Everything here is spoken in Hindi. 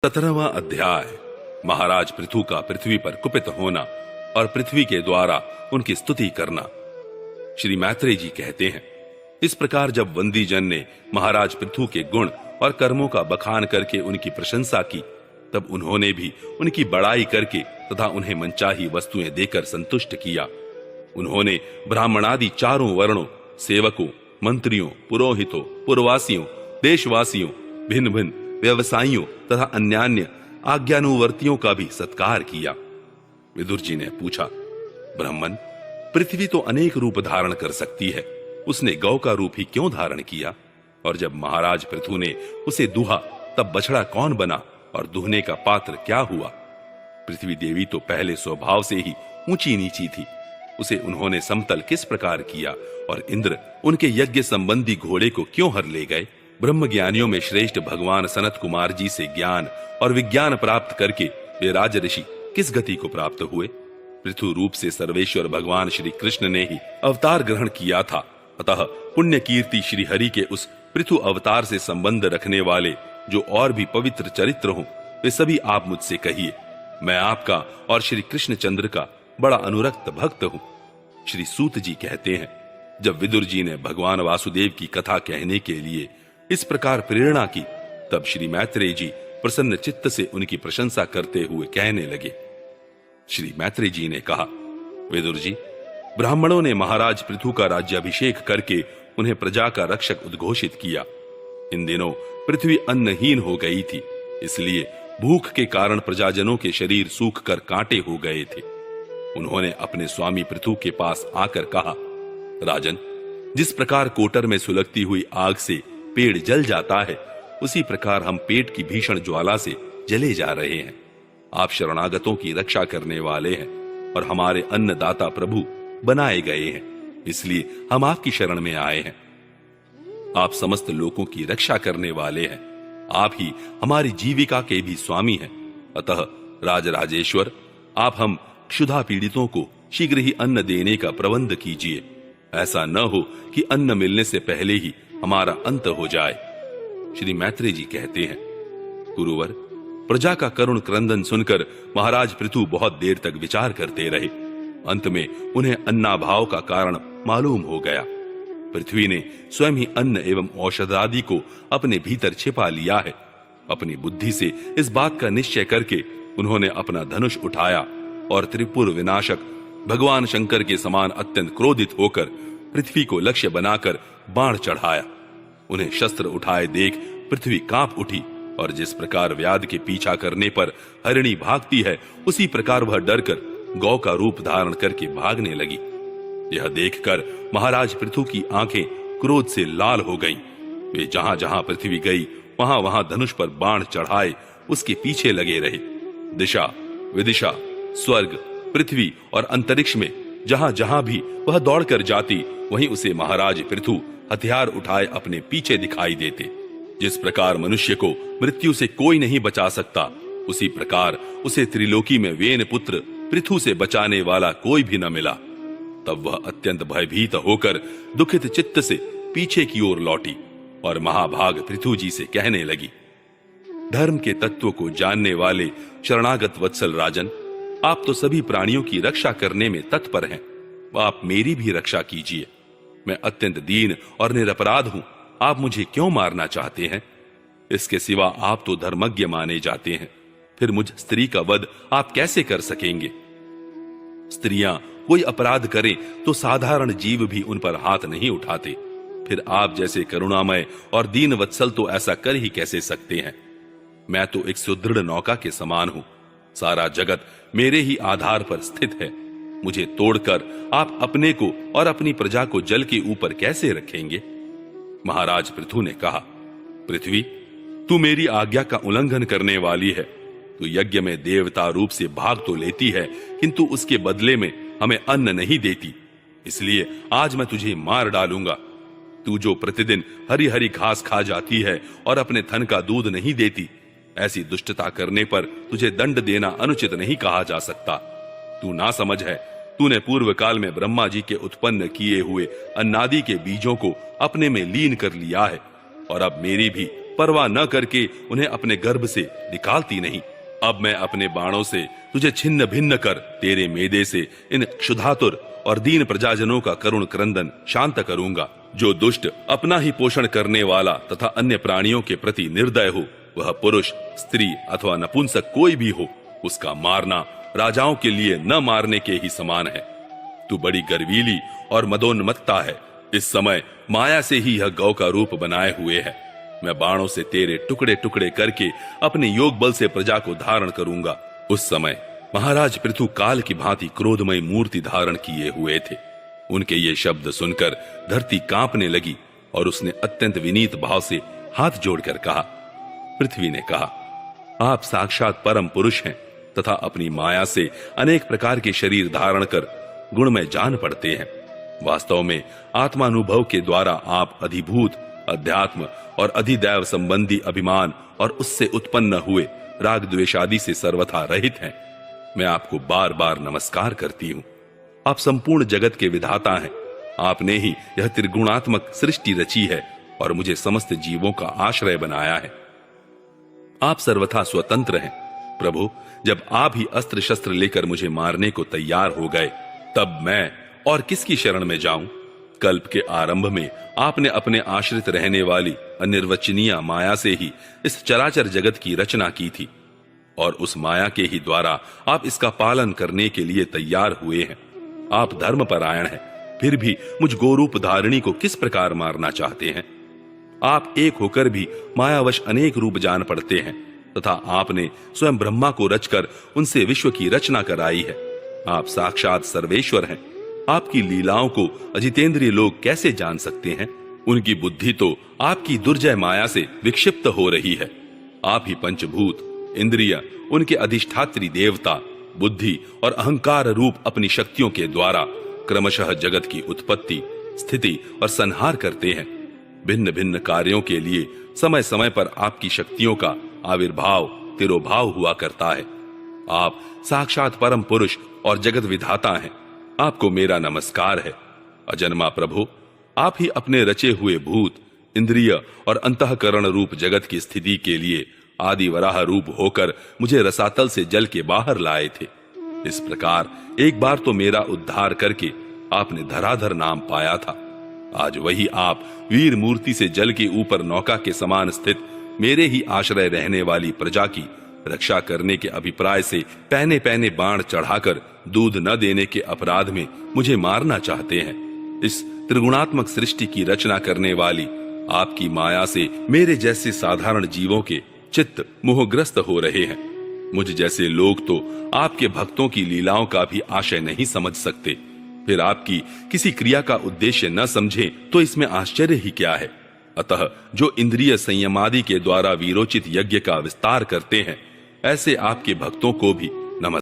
17वां अध्याय महाराज पृथु का पृथ्वी पर कुपित होना और पृथ्वी के द्वारा उनकी स्तुति करना। श्री मैत्रेय जी कहते हैं, इस प्रकार जब वंदी जन ने महाराज पृथु के गुण और कर्मों का बखान करके उनकी प्रशंसा की, तब उन्होंने भी उनकी बड़ाई करके तथा उन्हें मनचाही वस्तुएं देकर संतुष्ट किया। उन्होंने ब्राह्मणादि चारों वर्णों, सेवकों, मंत्रियों, पुरोहितों, पुरवासियों, देशवासियों, भिन्न भिन्न व्यवसायियों तथा अन्यान्य आज्ञानुवर्तियों का भी सत्कार किया। विदुर जी ने पूछा, ब्राह्मण, पृथ्वी तो अनेक रूप धारण कर सकती है, उसने गौ का रूप ही क्यों धारण किया? और जब महाराज पृथु ने उसे दुहा, तब बछड़ा कौन बना और दुहने का पात्र क्या हुआ? पृथ्वी देवी तो पहले स्वभाव से ही ऊंची नीची थी, उसे उन्होंने समतल किस प्रकार किया? और इंद्र उनके यज्ञ संबंधी घोड़े को क्यों हर ले गए? ब्रह्म ज्ञानियों में श्रेष्ठ भगवान सनत कुमार जी से ज्ञान और विज्ञान प्राप्त करके वे राज ऋषि किस गति को प्राप्त हुए? पृथु रूप से सर्वेश्वर भगवान श्री कृष्ण ने ही अवतार ग्रहण किया था। अतः पुण्य कीर्ति श्री हरि के उस पृथु अवतार से संबंध रखने वाले जो और भी पवित्र चरित्र हों, वे सभी आप मुझसे कहिए। मैं आपका और श्री कृष्ण चंद्र का बड़ा अनुरक्त भक्त हूं। श्री सूत जी कहते हैं, जब विदुर जी ने भगवान वासुदेव की कथा कहने के लिए इस प्रकार प्रेरणा की, तब श्री मैत्रेय जी प्रसन्न चित्त से उनकी प्रशंसा करते हुए कहने लगे। श्री मैत्रेय जी ने कहा, विदुर जी, ब्राह्मणों ने महाराज पृथु का राज्याभिषेक करके उन्हें प्रजा का रक्षक उद्घोषित किया। इन दिनों पृथ्वी अन्नहीन हो गई थी, इसलिए भूख के कारण प्रजाजनों के शरीर सूख कर कांटे हो गए थे। उन्होंने अपने स्वामी पृथु के पास आकर कहा, राजन, जिस प्रकार कोटर में सुलगती हुई आग से पेड़ जल जाता है, उसी प्रकार हम पेट की भीषण ज्वाला से जले जा रहे हैं। आप शरणागतों की रक्षा करने वाले हैं और हमारे अन्नदाता प्रभु बनाए गए हैं, इसलिए हम आपकी शरण में आए हैं। आप समस्त लोगों की रक्षा करने वाले हैं, आप ही हमारी जीविका के भी स्वामी हैं। अतः राजराजेश्वर, आप हम क्षुधा पीड़ितों को शीघ्र ही अन्न देने का प्रबंध कीजिए। ऐसा न हो कि अन्न मिलने से पहले ही हमारा अंत हो जाए। श्री मैत्रेय जी कहते हैं, गुरुवर, प्रजा का करुण क्रंदन सुनकर महाराज पृथु बहुत देर तक विचार करते रहे। अंत में उन्हें अन्नाभाव का कारण मालूम हो गया। पृथ्वी ने स्वयं ही अन्न एवं औषध आदि को अपने भीतर छिपा लिया है। अपनी बुद्धि से इस बात का निश्चय करके उन्होंने अपना धनुष उठाया और त्रिपुर विनाशक भगवान शंकर के समान अत्यंत क्रोधित होकर पृथ्वी को लक्ष्य बनाकर बाण चढ़ाया। उन्हें शस्त्र उठाए देख पृथ्वी कांप उठी और जिस प्रकार व्याध के पीछा करने पर हरिणी भागती है, उसी प्रकार वह डरकर गौ का रूप धारण करके भागने लगी। यह देखकर महाराज पृथु की आंखें क्रोध से लाल हो गईं। वे जहां जहां पृथ्वी गई, वहां वहां धनुष पर बाण चढ़ाए उसके पीछे लगे रहे। दिशा विदिशा, स्वर्ग, पृथ्वी और अंतरिक्ष में जहां जहां भी वह दौड़कर जाती, वहीं उसे महाराज पृथु हथियार उठाए अपने पीछे दिखाई देते। जिस प्रकार मनुष्य को मृत्यु से कोई नहीं बचा सकता, उसी प्रकार उसे त्रिलोकी में वेन पुत्र पृथु से बचाने वाला कोई भी न मिला। तब वह अत्यंत भयभीत होकर दुखित चित्त से पीछे की ओर लौटी और महाभाग पृथु जी से कहने लगी, धर्म के तत्व को जानने वाले शरणागत वत्सल राजन, आप तो सभी प्राणियों की रक्षा करने में तत्पर हैं, आप मेरी भी रक्षा कीजिए। मैं अत्यंत दीन और निरपराध हूं, आप मुझे क्यों मारना चाहते हैं? इसके सिवा आप तो धर्मज्ञ माने जाते हैं, फिर मुझ स्त्री का वध आप कैसे कर सकेंगे? स्त्रियां कोई अपराध करें तो साधारण जीव भी उन पर हाथ नहीं उठाते, फिर आप जैसे करुणामय और दीन वत्सल तो ऐसा कर ही कैसे सकते हैं? मैं तो एक सुदृढ़ नौका के समान हूं, सारा जगत मेरे ही आधार पर स्थित है। मुझे तोड़कर आप अपने को और अपनी प्रजा को जल के ऊपर कैसे रखेंगे? महाराज पृथु ने कहा, पृथ्वी, तू मेरी आज्ञा का उल्लंघन करने वाली है। तू यज्ञ में देवता रूप से भाग तो लेती है, किंतु उसके बदले में हमें अन्न नहीं देती, इसलिए आज मैं तुझे मार डालूंगा। तू जो प्रतिदिन हरी हरी घास खा जाती है और अपने थन का दूध नहीं देती, ऐसी दुष्टता करने पर तुझे दंड देना अनुचित नहीं कहा जा सकता। तू ना समझ है, तूने पूर्व काल में ब्रह्मा जी के उत्पन्न किए हुए अन्नादि के बीजों को अपने में लीन कर लिया है और अब मेरी भी परवाह न करके उन्हें अपने गर्भ से निकालती नहीं। अब मैं अपने बाणों से तुझे छिन्न भिन्न कर तेरे मेदे से इन क्षुधातुर और दीन प्रजाजनों का करुण क्रंदन शांत करूंगा। जो दुष्ट अपना ही पोषण करने वाला तथा अन्य प्राणियों के प्रति निर्दय हो, वह पुरुष, स्त्री अथवा नपुंसक कोई भी हो, उसका मारना राजाओं के लिए न मारने के ही समान है। तू बड़ी गर्वीली और मदोन्मत्ता है। इस समय माया से ही यह गौ का रूप बनाए हुए है। मैं बाणों से तेरे टुकड़े टुकड़े करके अपने योग बल से प्रजा को धारण करूंगा। उस समय महाराज पृथु काल की भांति क्रोधमय मूर्ति धारण किए हुए थे। उनके ये शब्द सुनकर धरती कांपने लगी और उसने अत्यंत विनीत भाव से हाथ जोड़कर कहा। पृथ्वी ने कहा, आप साक्षात परम पुरुष हैं तथा अपनी माया से अनेक प्रकार के शरीर धारण कर गुणमय जान पड़ते हैं। वास्तव में आत्मानुभव के द्वारा आप अधिभूत, अध्यात्म और अधिदैव संबंधी अभिमान और उससे उत्पन्न हुए राग द्वेषादि से सर्वथा रहित हैं। मैं आपको बार बार नमस्कार करती हूं। आप संपूर्ण जगत के विधाता हैं। आपने ही यह त्रिगुणात्मक सृष्टि रची है और मुझे समस्त जीवों का आश्रय बनाया है। आप सर्वथा स्वतंत्र हैं। प्रभु, जब आप ही अस्त्र शस्त्र लेकर मुझे मारने को तैयार हो गए, तब मैं और किसकी शरण में जाऊं? कल्प के आरंभ में आपने अपने आश्रित रहने वाली अनिर्वचनीय माया से ही इस चराचर जगत की रचना की थी और उस माया के ही द्वारा आप इसका पालन करने के लिए तैयार हुए हैं। आप धर्मपरायण हैं, फिर भी मुझ गोरूप धारिणी को किस प्रकार मारना चाहते हैं? आप एक होकर भी मायावश अनेक रूप जान पड़ते हैं तथा आपने स्वयं ब्रह्मा को रचकर उनसे विश्व की रचना कराई है। आप साक्षात सर्वेश्वर हैं। आपकी लीलाओं को अजितेंद्रिय लोग कैसे जान सकते हैं? उनकी बुद्धि तो आपकी दुर्जय माया से विक्षिप्त हो रही है। आप ही पंचभूत, इंद्रिय, उनके अधिष्ठात्री देवता, बुद्धि और अहंकार रूप अपनी शक्तियों के द्वारा क्रमशः जगत की उत्पत्ति, स्थिति और संहार करते हैं। भिन्न भिन्न कार्यों के लिए समय समय पर आपकी शक्तियों का आविर्भाव, तिरोभाव हुआ करता है। आप साक्षात परम पुरुष और जगत विधाता हैं। आपको मेरा नमस्कार है। अजन्मा प्रभु, आप ही अपने रचे हुए भूत, इंद्रिय और अंतःकरण रूप जगत की स्थिति के लिए आदि वराह रूप होकर मुझे रसातल से जल के बाहर लाए थे। इस प्रकार एक बार तो मेरा उद्धार करके आपने धराधर नाम पाया था। आज वही आप वीर मूर्ति से जल के ऊपर नौका के समान स्थित मेरे ही आश्रय रहने वाली प्रजा की रक्षा करने के अभिप्राय से पहने पहने बाण चढ़ाकर दूध न देने के अपराध में मुझे मारना चाहते हैं। इस त्रिगुणात्मक सृष्टि की रचना करने वाली आपकी माया से मेरे जैसे साधारण जीवों के चित्त मोहग्रस्त हो रहे हैं। मुझ जैसे लोग तो आपके भक्तों की लीलाओं का भी आशय नहीं समझ सकते। फिर आपकी किसी क्रिया का उद्देश्य न समझे तो इसमें आश्चर्य ही क्या है? अतः जो इंद्रिय संयमादि के द्वारा वीरोचित यज्ञ का विस्तार करते हैं, ऐसे आपके भक्तों को भी